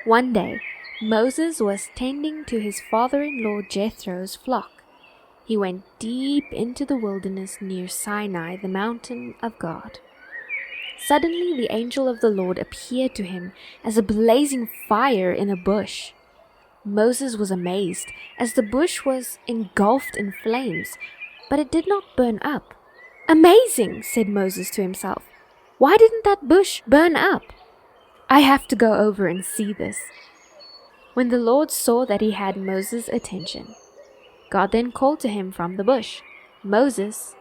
One day, Moses was tending to his father-in-law Jethro's flock. He went deep into the wilderness near Sinai, the mountain of God. Suddenly the angel of the Lord appeared to him as a blazing fire in a bush. Moses was amazed, as the bush was engulfed in flames, but it did not burn up. "Amazing," said Moses to himself. "Why didn't that bush burn up? I have to go over and see this." When the Lord saw that he had Moses' attention, God then called to him from the bush, "Moses,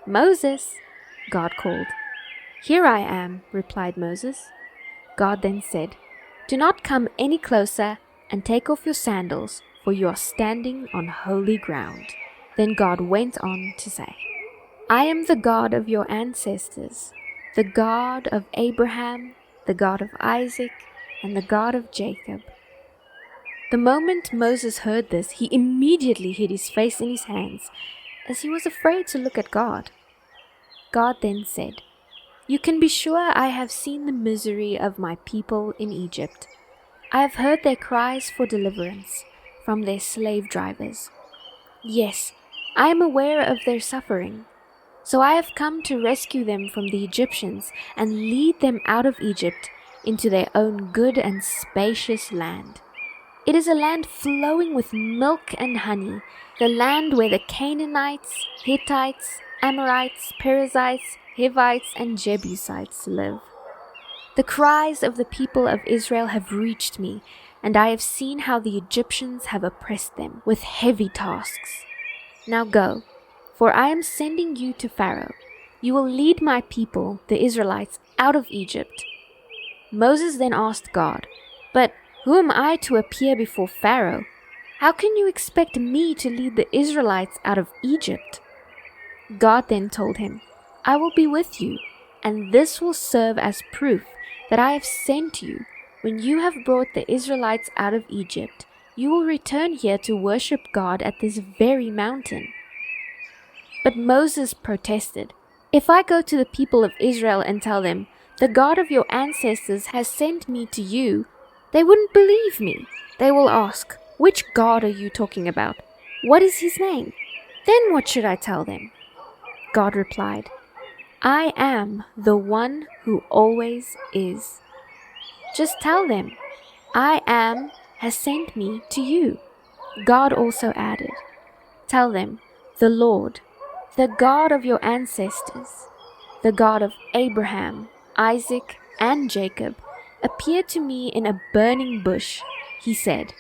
Moses," God called. "Here I am," replied Moses. God then said, "Do not come any closer and take off your sandals, for you are standing on holy ground." Then God went on to say, "I am the God of your ancestors, the God of Abraham, the God of Isaac, and the God of Jacob." The moment Moses heard this, he immediately hid his face in his hands, as he was afraid to look at God. God then said, "You can be sure I have seen the misery of my people in Egypt. I have heard their cries for deliverance from their slave drivers. Yes, I am aware of their suffering. So I have come to rescue them from the Egyptians and lead them out of Egypt into their own good and spacious land. It is a land flowing with milk and honey, the land where the Canaanites, Hittites, Amorites, Perizzites, Hivites, and Jebusites live. The cries of the people of Israel have reached me, and I have seen how the Egyptians have oppressed them with heavy tasks. Now go, for I am sending you to Pharaoh. You will lead my people, the Israelites, out of Egypt." Moses then asked God, "But who am I to appear before Pharaoh? How can you expect me to lead the Israelites out of Egypt?" God then told him, "I will be with you, and this will serve as proof that I have sent you. When you have brought the Israelites out of Egypt, you will return here to worship God at this very mountain." But Moses protested, "If I go to the people of Israel and tell them, 'The God of your ancestors has sent me to you,' they wouldn't believe me. They will ask, 'Which God are you talking about? What is his name?' Then what should I tell them?" God replied, "I am the one who always is. Just tell them, 'I am has sent me to you.'" God also added, "Tell them, 'The Lord, the God of your ancestors, the God of Abraham, Isaac, and Jacob, appeared to me in a burning bush. He said,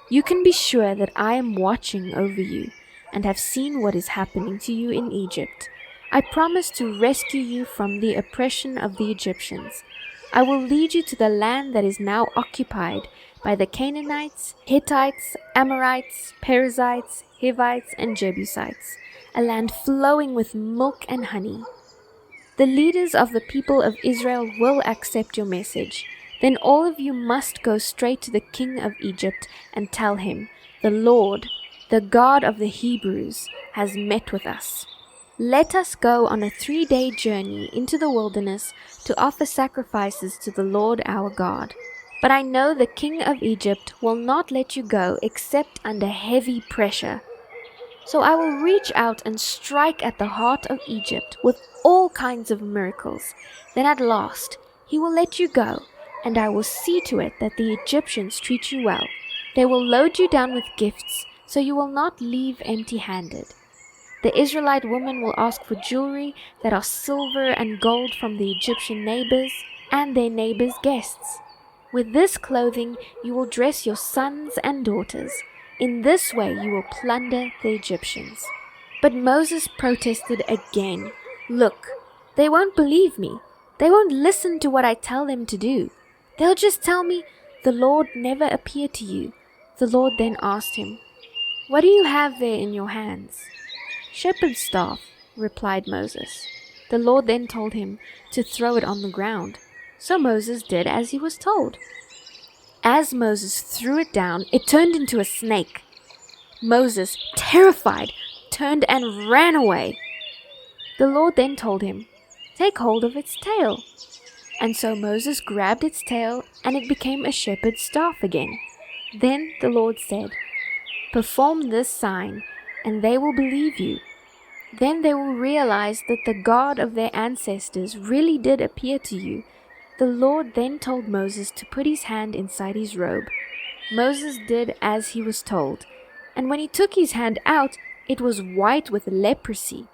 "You can be sure that I am watching over you and have seen what is happening to you in Egypt. I promise to rescue you from the oppression of the Egyptians. I will lead you to the land that is now occupied by the Canaanites, Hittites, Amorites, Perizzites, Hivites, and Jebusites, a land flowing with milk and honey. The leaders of the people of Israel will accept your message. Then all of you must go straight to the king of Egypt and tell him, 'The Lord, the God of the Hebrews, has met with us. Let us go on a 3-day journey into the wilderness to offer sacrifices to the Lord our God. But I know the king of Egypt will not let you go except under heavy pressure. So I will reach out and strike at the heart of Egypt with all kinds of miracles. Then at last he will let you go, and I will see to it that the Egyptians treat you well. They will load you down with gifts, so you will not leave empty-handed. The Israelite women will ask for jewelry that are silver and gold from the Egyptian neighbors and their neighbors' guests. With this clothing you will dress your sons and daughters. In this way you will plunder the Egyptians." But Moses protested again. "Look, they won't believe me. They won't listen to what I tell them to do. They'll just tell me, 'The Lord never appeared to you.'" The Lord then asked him, "What do you have there in your hands?" "Shepherd's staff," replied Moses. The Lord then told him to throw it on the ground. So Moses did as he was told. As Moses threw it down, it turned into a snake. Moses, terrified, turned and ran away. The Lord then told him, "Take hold of its tail." And so Moses grabbed its tail, and it became a shepherd's staff again. Then the Lord said, "Perform this sign, and they will believe you. Then they will realize that the God of their ancestors really did appear to you." The Lord then told Moses to put his hand inside his robe. Moses did as he was told, and when he took his hand out, it was white with leprosy.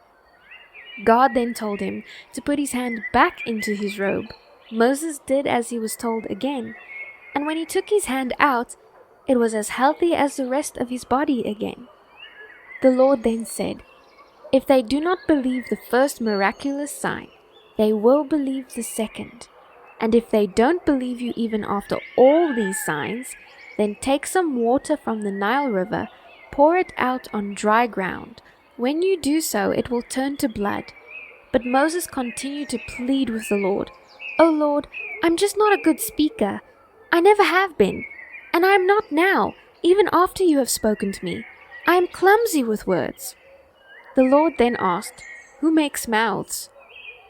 God then told him to put his hand back into his robe. Moses did as he was told again, and when he took his hand out, it was as healthy as the rest of his body again. The Lord then said, "If they do not believe the first miraculous sign, they will believe the second. And if they don't believe you even after all these signs, then take some water from the Nile River, pour it out on dry ground. When you do so, it will turn to blood." But Moses continued to plead with the Lord, "Oh Lord, I'm just not a good speaker. I never have been, and I am not now, even after you have spoken to me. I am clumsy with words." The Lord then asked, "Who makes mouths?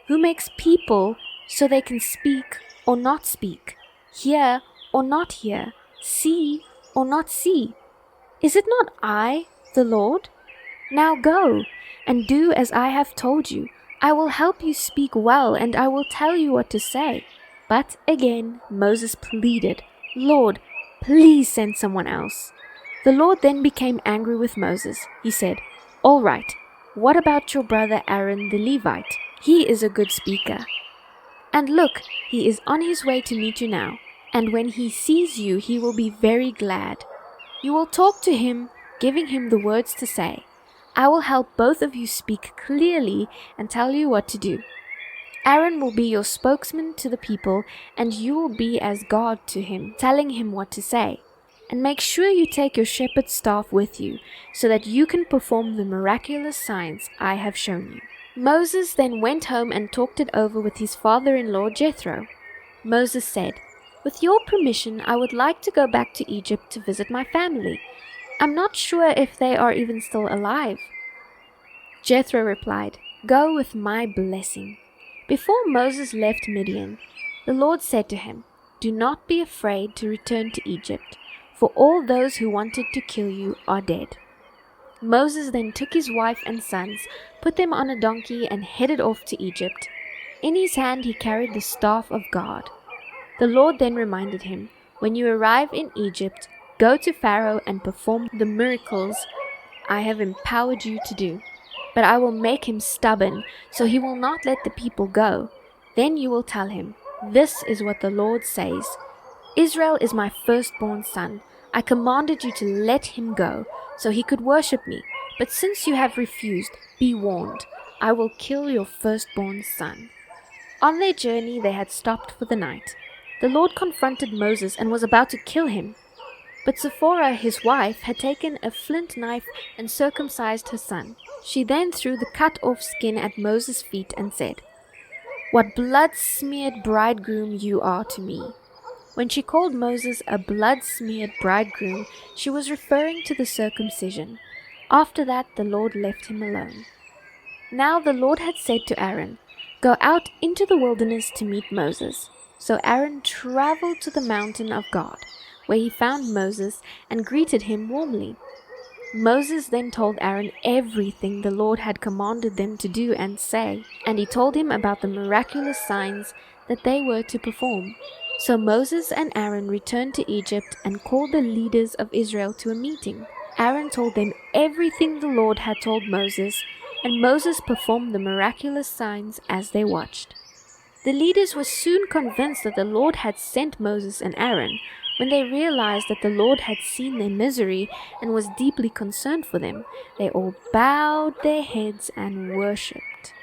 Who makes people so they can speak or not speak, hear or not hear, see or not see? Is it not I, the Lord? Now go and do as I have told you. I will help you speak well, and I will tell you what to say." But again Moses pleaded, "Lord, please send someone else." The Lord then became angry with Moses. He said, "All right, what about your brother Aaron the Levite? He is a good speaker. And look, he is on his way to meet you now, and when he sees you, he will be very glad. You will talk to him, giving him the words to say. I will help both of you speak clearly and tell you what to do. Aaron will be your spokesman to the people, and you will be as God to him, telling him what to say. And make sure you take your shepherd's staff with you, so that you can perform the miraculous signs I have shown you." Moses then went home and talked it over with his father-in-law Jethro. Moses said, "With your permission, I would like to go back to Egypt to visit my family. I'm not sure if they are even still alive." Jethro replied, "Go with my blessing." Before Moses left Midian, the Lord said to him, "Do not be afraid to return to Egypt, for all those who wanted to kill you are dead." Moses then took his wife and sons, put them on a donkey, and headed off to Egypt. In his hand he carried the staff of God. The Lord then reminded him, "When you arrive in Egypt, go to Pharaoh and perform the miracles I have empowered you to do. But I will make him stubborn, so he will not let the people go. Then you will tell him, 'This is what the Lord says. Israel is my firstborn son. I commanded you to let him go, so he could worship me. But since you have refused, be warned. I will kill your firstborn son.'" On their journey they had stopped for the night. The Lord confronted Moses and was about to kill him. But Zipporah, his wife, had taken a flint knife and circumcised her son. She then threw the cut-off skin at Moses' feet and said, "What blood-smeared bridegroom you are to me." When she called Moses a blood-smeared bridegroom, she was referring to the circumcision. After that, the Lord left him alone. Now the Lord had said to Aaron, "Go out into the wilderness to meet Moses." So Aaron traveled to the mountain of God, where he found Moses and greeted him warmly. Moses then told Aaron everything the Lord had commanded them to do and say, and he told him about the miraculous signs that they were to perform. So Moses and Aaron returned to Egypt and called the leaders of Israel to a meeting. Aaron told them everything the Lord had told Moses, and Moses performed the miraculous signs as they watched. The leaders were soon convinced that the Lord had sent Moses and Aaron. When they realized that the Lord had seen their misery and was deeply concerned for them, they all bowed their heads and worshipped.